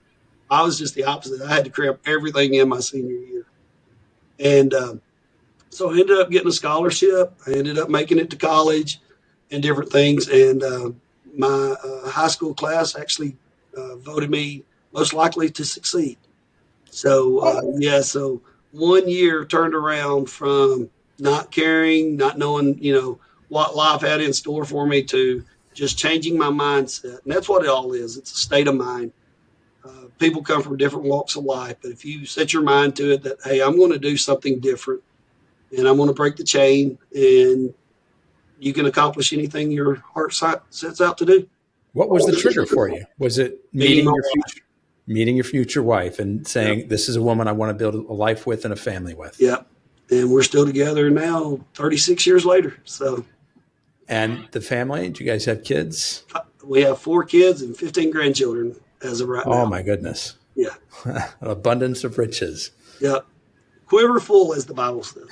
B: I was just the opposite. I had to cram everything in my senior year, and so I ended up getting a scholarship. I ended up making it to college and different things. And my high school class actually voted me most likely to succeed. So, yeah, so 1 year turned around from not caring, not knowing, what life had in store for me to just changing my mindset. And that's what it all is. It's a state of mind. People come from different walks of life, but if you set your mind to it that, hey, I'm going to do something different, and I'm going to break the chain, and you can accomplish anything your heart sets out to do.
A: What was the trigger for you? Was it
B: Meeting my
A: meeting your future wife and
B: Yep.
A: saying, this is a woman I want to build a life with and a family with?
B: Yep. And we're still together now, 36 years later. So
A: And the family, do you guys have kids?
B: we have 4 kids and 15 grandchildren as of right
A: Oh
B: now.
A: my goodness.
B: Yeah.
A: An abundance of riches.
B: Yep. Quiver full, as the Bible says.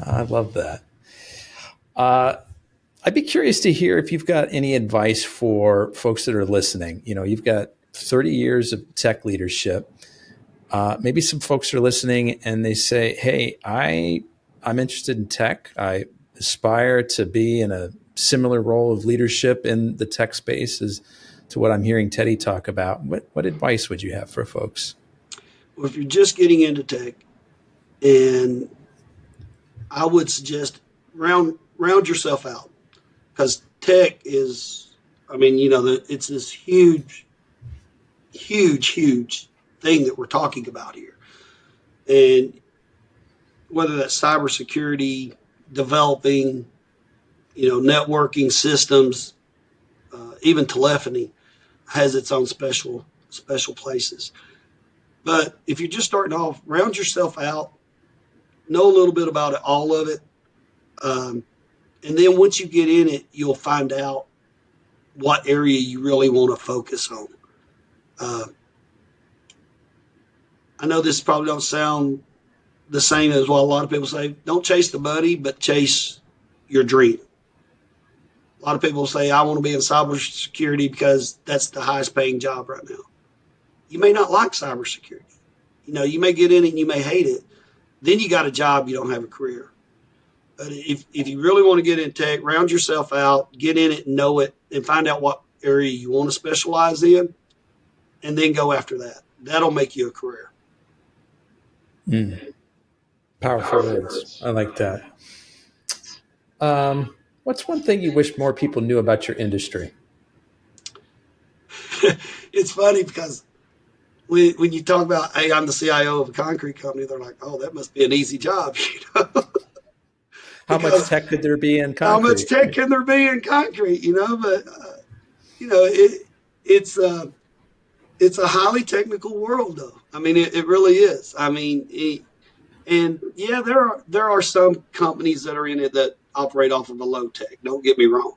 A: I love that. I'd be curious to hear if you've got any advice for folks that are listening. You know, you've got 30 years of tech leadership. Maybe some folks are listening and they say, "Hey, I'm interested in tech. I aspire to be in a similar role of leadership in the tech space as to what I'm hearing Teddy talk about." What advice would you have for folks?
B: Well, if you're just getting into tech, and I would suggest round yourself out, because tech is, I mean, it's this huge, huge, huge thing that we're talking about here. And whether that's cybersecurity, developing, networking systems, even telephony has its own special places. But if you're just starting off, round yourself out, know a little bit about it, all of it, um, and then once you get in it, you'll find out what area you really want to focus on. Uh, I know this probably don't sound the same as what a lot of people say. Don't chase the money, but chase your dream. A lot of people say, I want to be in cybersecurity because that's the highest paying job right now. You may not like cybersecurity. You may get in it and you may hate it. Then you got a job, you don't have a career. But if you really want to get in tech, round yourself out, get in it, know it, and find out what area you want to specialize in, and then go after that. That'll make you a career.
A: Mm, powerful words. I like that. What's one thing you wish more people knew about your industry?
B: It's funny because when you talk about, hey, I'm the CIO of a concrete company, they're like, oh, that must be an easy job,
A: How much
B: because
A: tech could there be in
B: how much
A: concrete?
B: tech can there be in concrete, But you know, it it's it's a highly technical world, though. I mean, it really is. I mean, and yeah, there are some companies that are in it that operate off of a low tech. Don't get me wrong,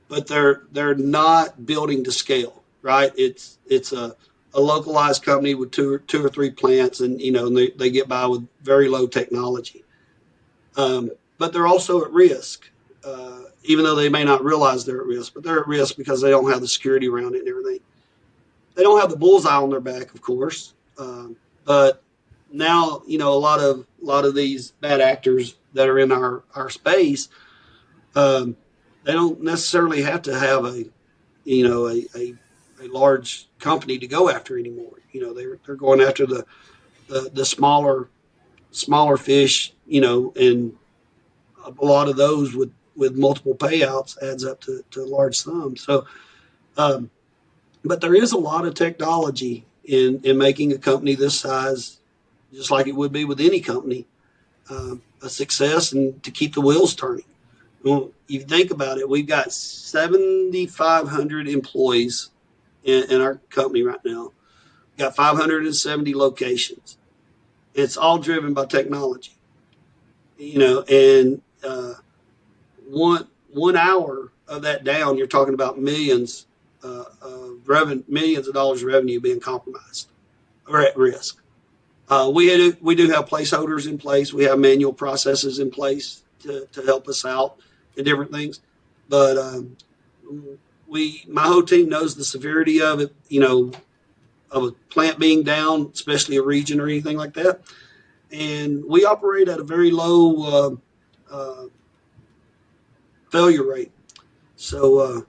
B: but they're not building to scale, right? It's a localized company with two or three plants, and and they get by with very low technology. But they're also at risk, even though they may not realize they're at risk. But they're at risk because they don't have the security around it and everything. They don't have the bullseye on their back, of course. But now, a lot of these bad actors that are in our space, um, they don't necessarily have to have a large company to go after anymore. They're going after the smaller fish. And a lot of those with multiple payouts adds up to large sums. So, um, but there is a lot of technology in making a company this size, just like it would be with any company, a success, and to keep the wheels turning. Well, you think about it, we've got 7,500 employees in our company right now. We've got 570 locations. It's all driven by technology, and one hour of that down, you're talking about millions of dollars of revenue being compromised or at risk. We do have placeholders in place. We have manual processes in place to help us out in different things. But my whole team knows the severity of it, of a plant being down, especially a region or anything like that. And we operate at a very low failure rate. So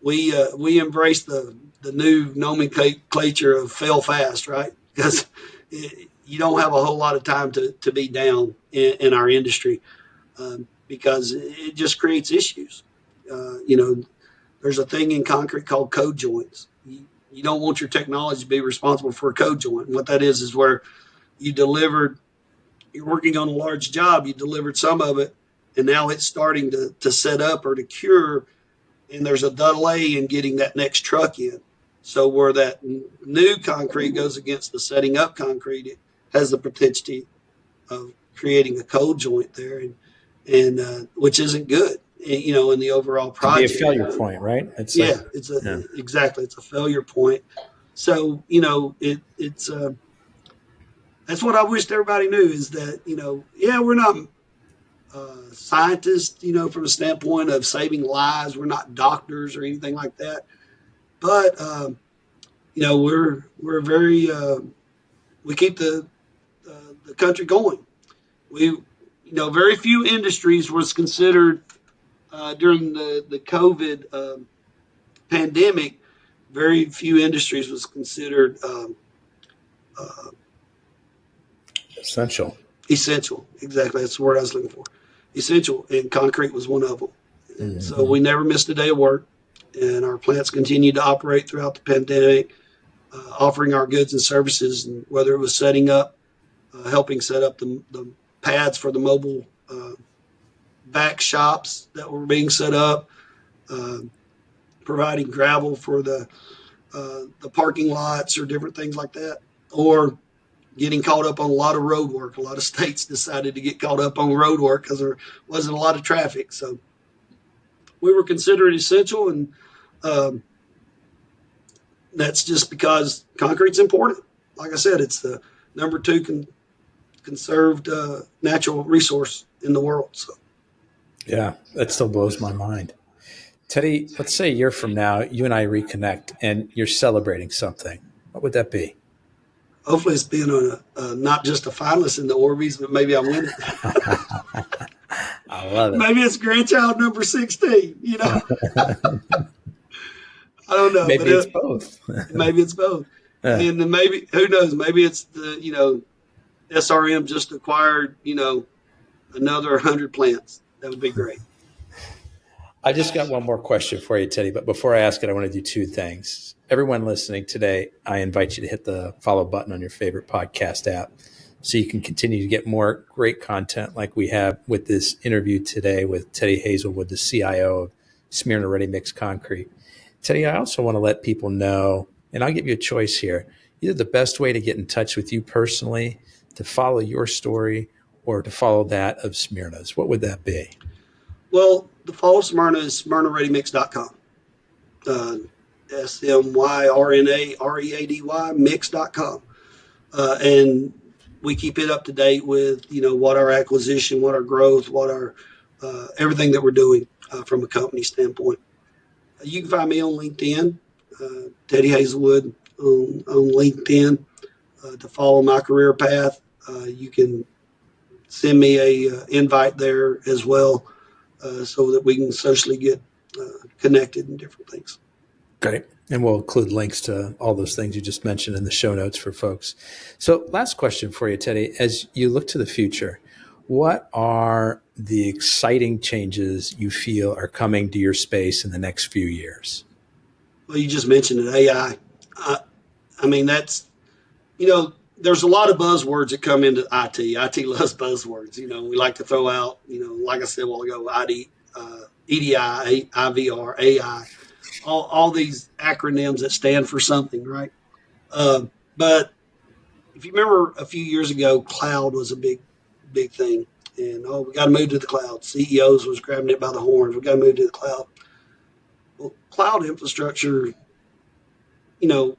B: we embrace the new nomenclature of fail fast, right? Because you don't have a whole lot of time to be down in our industry, because it just creates issues. There's a thing in concrete called code joints. You don't want your technology to be responsible for a code joint. And what that is where you delivered you're working on a large job, you delivered some of it, and now it's starting to set up or to cure, and there's a delay in getting that next truck in. So where that new concrete goes against the setting up concrete, it has the potential of creating a cold joint there, and which isn't good, in the overall
A: Could be a
B: project.
A: failure point, right? It's like,
B: Yeah,
A: yeah.
B: exactly, it's a failure point. So it's that's what I wished everybody knew is that yeah, we're not scientists, from a standpoint of saving lives. We're not doctors or anything like that, but we're very we keep the country going. We very few industries was considered during the COVID pandemic. Very few industries was considered uh,
A: Essential.
B: essential. Exactly, that's the word I was looking for. Essential, and concrete was one of them. And so
A: Hmm.
B: we never missed a day of work, and our plants continued to operate throughout the pandemic, offering our goods and services, and whether it was setting up, helping set up the pads for the mobile back shops that were being set up, uh, providing gravel for the parking lots or different things like that, or getting caught up on a lot of road work. A lot of states decided to get caught up on road work because there wasn't a lot of traffic. So we were considered essential, and um, that's just because concrete's important. Like I said, it's the number two conserved natural resource in the world. So
A: Yeah, that still blows my mind. Teddy, let's say a year from now, you and I reconnect and you're celebrating something. What would that be?
B: hopefully, it's being not just a finalist in the Orbeez, but maybe I win it.
A: I love it.
B: Maybe it's grandchild number 16. I don't know, but
A: Maybe it's both.
B: maybe it's both.
A: Yeah.
B: And then maybe, who knows, maybe it's SRM just acquired, another 100 plants. That would be great.
A: I just got one more question for you, Teddy. But before I ask it, I want to do two things. Everyone listening today, I invite you to hit the follow button on your favorite podcast app so you can continue to get more great content like we have with this interview today with Teddy Hazelwood, the CIO of Smyrna Ready Mix Concrete. Teddy, I also want to let people know, and I'll give you a choice here, either the best way to get in touch with you personally, to follow your story, or to follow that of Smyrna's. What would that be?
B: Well, the follow Smyrna is smyrnareadymix.com. SMYRNAREADY mix.com. And we keep it up to date with, what our acquisition, what our growth, what our everything that we're doing from a company standpoint. You can find me on LinkedIn, Teddy Hazelwood on LinkedIn to follow my career path. You can send me a invite there as well, so that we can socially get connected and different things.
A: Great. And we'll include links to all those things you just mentioned in the show notes for folks. So, last question for you, Teddy. As you look to the future, what are the exciting changes you feel are coming to your space in the next few years?
B: Well, you just mentioned it, AI. I mean, there's a lot of buzzwords that come into IT. IT loves buzzwords. We like to throw out, like I said a while ago, EDI, IVR, AI, all these acronyms that stand for something, right? But if you remember a few years ago, cloud was a big thing. And we got to move to the cloud. CEOs was grabbing it by the horns. We got to move to the cloud. Well, cloud infrastructure, you know,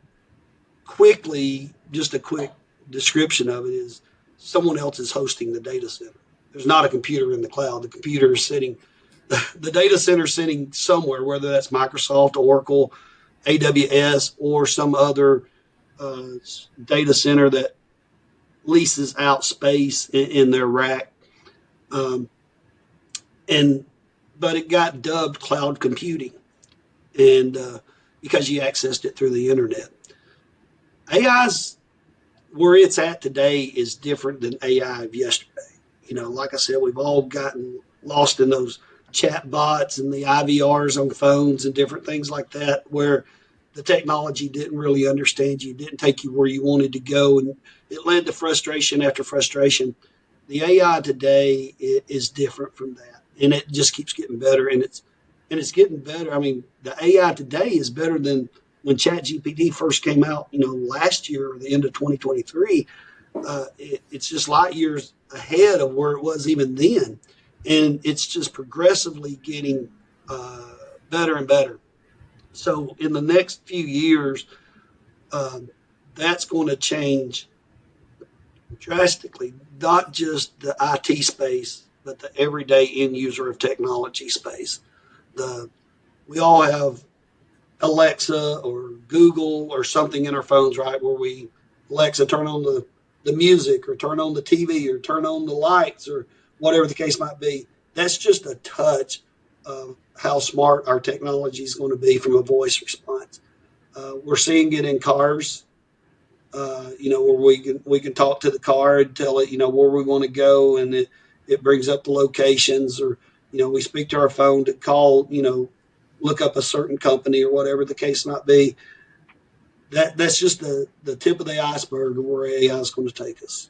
B: quickly, just a quick description of it is someone else is hosting the data center. There's not a computer in the cloud. The computer is sitting, the data center is sitting somewhere, whether that's Microsoft, Oracle, AWS, or some other uh, data center that leases out space in their rack. Um, and but it got dubbed cloud computing, and because you accessed it through the internet. AI's where it's at today is different than AI of yesterday. Like I said, we've all gotten lost in those chat bots and the IVRs on phones and different things like that, where the technology didn't really understand you, didn't take you where you wanted to go, and it led to frustration after frustration. The AI today is different from that, and it just keeps getting better, and it's getting better. I mean, the AI today is better than when ChatGPT first came out, last year or the end of 2023. It's just light years ahead of where it was even then, and it's just progressively getting better and better. So in the next few years, um, that's going to change drastically, not just the IT space, but the everyday end user of technology space. The We all have Alexa or Google or something in our phones, right? Where we Alexa turn on the music or turn on the TV or turn on the lights or whatever the case might be. That's just a touch of how smart our technology is going to be from a voice response. We're seeing it in cars, where we can talk to the car and tell it, where we want to go, and it brings up the locations, or we speak to our phone to call, look up a certain company or whatever the case might be. That's just the tip of the iceberg of where AI is going to take us.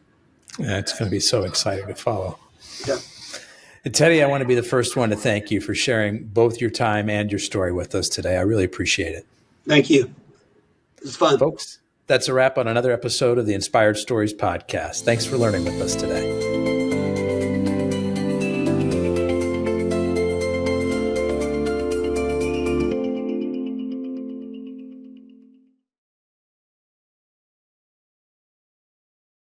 A: Yeah, it's going to be so exciting to follow.
B: Yeah,
A: And Teddy, I want to be the first one to thank you for sharing both your time and your story with us today. I really appreciate it.
B: thank you. It's fun.
A: Folks, that's a wrap on another episode of the Inspired Stories podcast. Thanks for learning with us today.